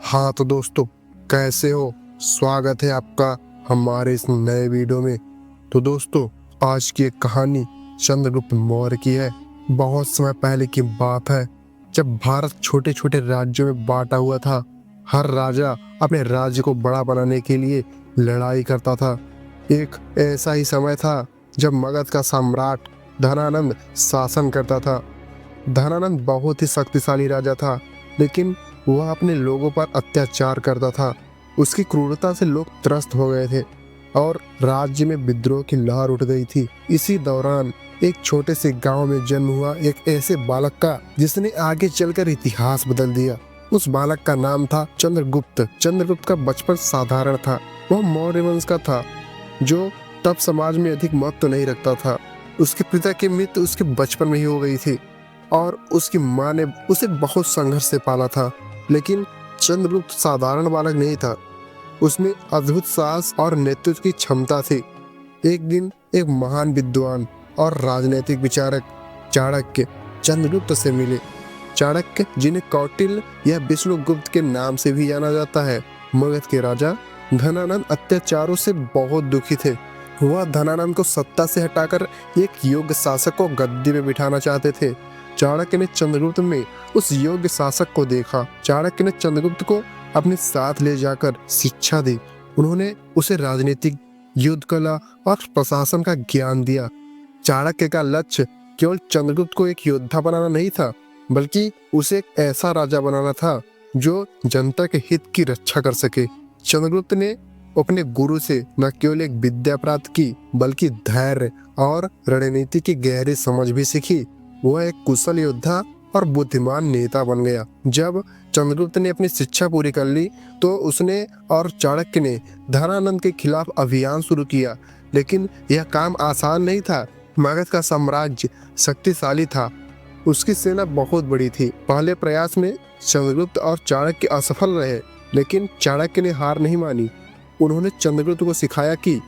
हाँ तो दोस्तों, कैसे हो? स्वागत है आपका हमारे इस नए वीडियो में। तो दोस्तों, आज की एक कहानी चंद्रगुप्त मौर्य की है। बहुत समय पहले की बात है, जब भारत छोटे छोटे राज्यों में बांटा हुआ था। हर राजा अपने राज्य को बड़ा बनाने के लिए लड़ाई करता था। एक ऐसा ही समय था जब मगध का सम्राट धनानंद शासन करता था। धनानंद बहुत ही शक्तिशाली राजा था, लेकिन वह अपने लोगों पर अत्याचार करता था। उसकी क्रूरता से लोग त्रस्त हो गए थे और राज्य में विद्रोह की लहर उठ गई थी। इसी दौरान एक छोटे से गांव में जन्म हुआ एक ऐसे बालक का जिसने आगे चलकर इतिहास बदल दिया। उस बालक का नाम था चंद्रगुप्त। चंद्रगुप्त का बचपन साधारण था। वह मौर्य वंश का था, जो तब समाज में अधिक महत्व नहीं रखता था। उसके पिता की मृत्यु उसके बचपन में ही हो गई थी और उसकी माँ ने उसे बहुत संघर्ष से पाला था। लेकिन चंद्रगुप्त साधारण बालक नहीं था। उसमें अद्भुत साहस और नेतृत्व की क्षमता थी। एक दिन एक महान विद्वान और राजनीतिक विचारक चाणक्य चंद्रगुप्त से मिले। चाणक्य, जिन्हें कौटिल्य या विष्णुगुप्त के नाम से भी जाना जाता है, मगध के राजा धनानंद अत्याचारों से बहुत दुखी थे। वह धनानंद को सत्ता से हटाकर एक योग्य शासक को गद्दी में बिठाना चाहते थे। चाणक्य ने चंद्रगुप्त में उस योग्य शासक को देखा। चाणक्य ने चंद्रगुप्त को अपने साथ ले जाकर शिक्षा दी। उन्होंने उसे राजनीतिक, युद्ध कला और प्रशासन का ज्ञान दिया। चाणक्य का लक्ष्य केवल चंद्रगुप्त को एक योद्धा बनाना नहीं था, बल्कि उसे एक ऐसा राजा बनाना था जो जनता के हित की रक्षा कर सके। चंद्रगुप्त ने अपने गुरु से न केवल एक विद्या प्राप्त की, बल्कि धैर्य और रणनीति की गहरी समझ भी सीखी। वह एक कुशल योद्धा और बुद्धिमान नेता बन गया। जब चंद्रगुप्त ने अपनी शिक्षा पूरी कर ली, तो उसने और चाणक्य ने धनानंद के खिलाफ अभियान शुरू किया। लेकिन यह काम आसान नहीं था। मगध का साम्राज्य शक्तिशाली था। उसकी सेना बहुत बड़ी थी। पहले प्रयास में चंद्रगुप्त और चाणक्य असफल रहे, लेकिन चाणक्य ने हार नहीं मानी। उन्होंने चंद्रगुप्त को सिखाया कि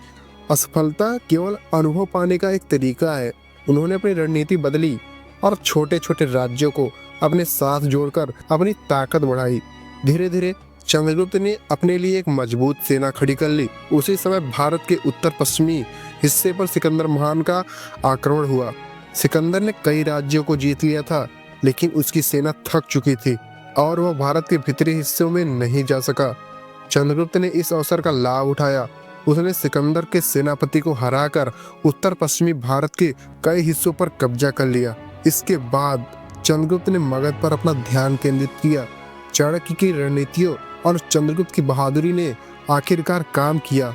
असफलता केवल अनुभव पाने का एक तरीका है। उन्होंने अपनी रणनीति बदली और छोटे छोटे राज्यों को अपने साथ जोड़कर अपनी ताकत बढ़ाई। धीरे धीरे चंद्रगुप्त ने अपने लिए एक मजबूत सेना खड़ी कर ली। उसी समय भारत के उत्तर पश्चिमी हिस्से पर सिकंदर महान का आक्रमण हुआ। सिकंदर ने कई राज्यों को जीत लिया था, लेकिन उसकी सेना थक चुकी थी और वह भारत के भीतरी हिस्सों में नहीं जा सका। चंद्रगुप्त ने इस अवसर का लाभ उठाया। उसने सिकंदर के सेनापति को हराकर उत्तर पश्चिमी भारत के कई हिस्सों पर कब्जा कर लिया। इसके बाद चंद्रगुप्त ने मगध पर अपना ध्यान केंद्रित किया। चाणक्य की रणनीतियों और चंद्रगुप्त की बहादुरी ने आखिरकार काम किया।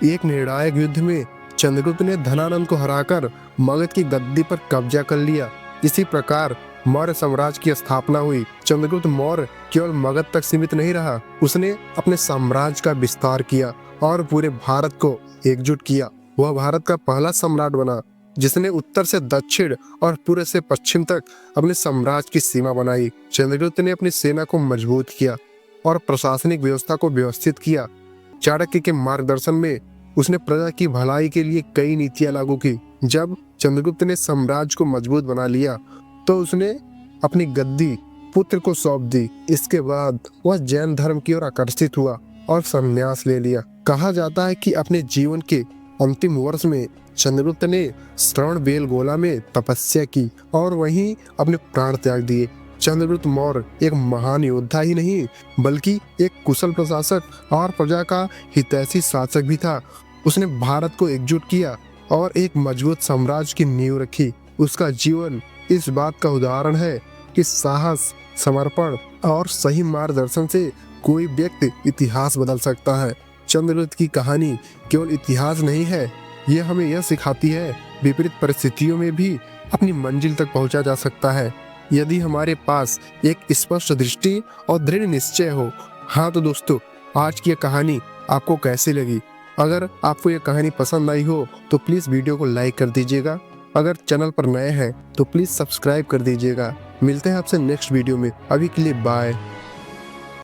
एक निर्णायक युद्ध में चंद्रगुप्त ने धनानंद को हराकर मगध की गद्दी पर कब्जा कर लिया। इसी प्रकार मौर्य साम्राज्य की स्थापना हुई। चंद्रगुप्त मौर्य केवल मगध तक सीमित नहीं रहा। उसने अपने साम्राज्य का विस्तार किया और पूरे भारत को एकजुट किया। वह भारत का पहला सम्राट बना जिसने उत्तर से दक्षिण और पूर्व से पश्चिम तक अपने साम्राज्य की सीमा बनाई। चंद्रगुप्त ने अपनी सेना को मजबूत किया और प्रशासनिक व्यवस्था को व्यवस्थित किया। चाणक्य के मार्गदर्शन में उसने प्रजा की भलाई के लिए कई नीतियां लागू की। जब चंद्रगुप्त ने साम्राज्य को मजबूत बना लिया, तो उसने अपनी गद्दी पुत्र को सौंप दी। इसके बाद वह जैन धर्म की ओर आकर्षित हुआ और संन्यास ले लिया। कहा जाता है कि अपने जीवन के अंतिम वर्ष में चंद्रगुप्त ने श्रवणबेलगोला में तपस्या की और वहीं अपने प्राण त्याग दिए। चंद्रगुप्त मौर्य एक महान योद्धा ही नहीं, बल्कि एक कुशल प्रशासक और प्रजा का हितैषी शासक भी था। उसने भारत को एकजुट किया और एक मजबूत साम्राज्य की नींव रखी। उसका जीवन इस बात का उदाहरण है कि साहस, समर्पण और सही मार्गदर्शन से कोई व्यक्ति इतिहास बदल सकता है। चंद्रगुप्त की कहानी केवल इतिहास नहीं है, यह हमें यह सिखाती है विपरीत परिस्थितियों में भी अपनी मंजिल तक पहुंचा जा सकता है, यदि हमारे पास एक स्पष्ट दृष्टि और दृढ़ निश्चय हो। हाँ तो दोस्तों, आज की यह कहानी आपको कैसी लगी? अगर आपको यह कहानी पसंद आई हो तो प्लीज़ वीडियो को लाइक कर दीजिएगा। अगर चैनल पर नए हैं तो प्लीज़ सब्सक्राइब कर दीजिएगा। मिलते हैं आपसे नेक्स्ट वीडियो में। अभी के लिए बाय।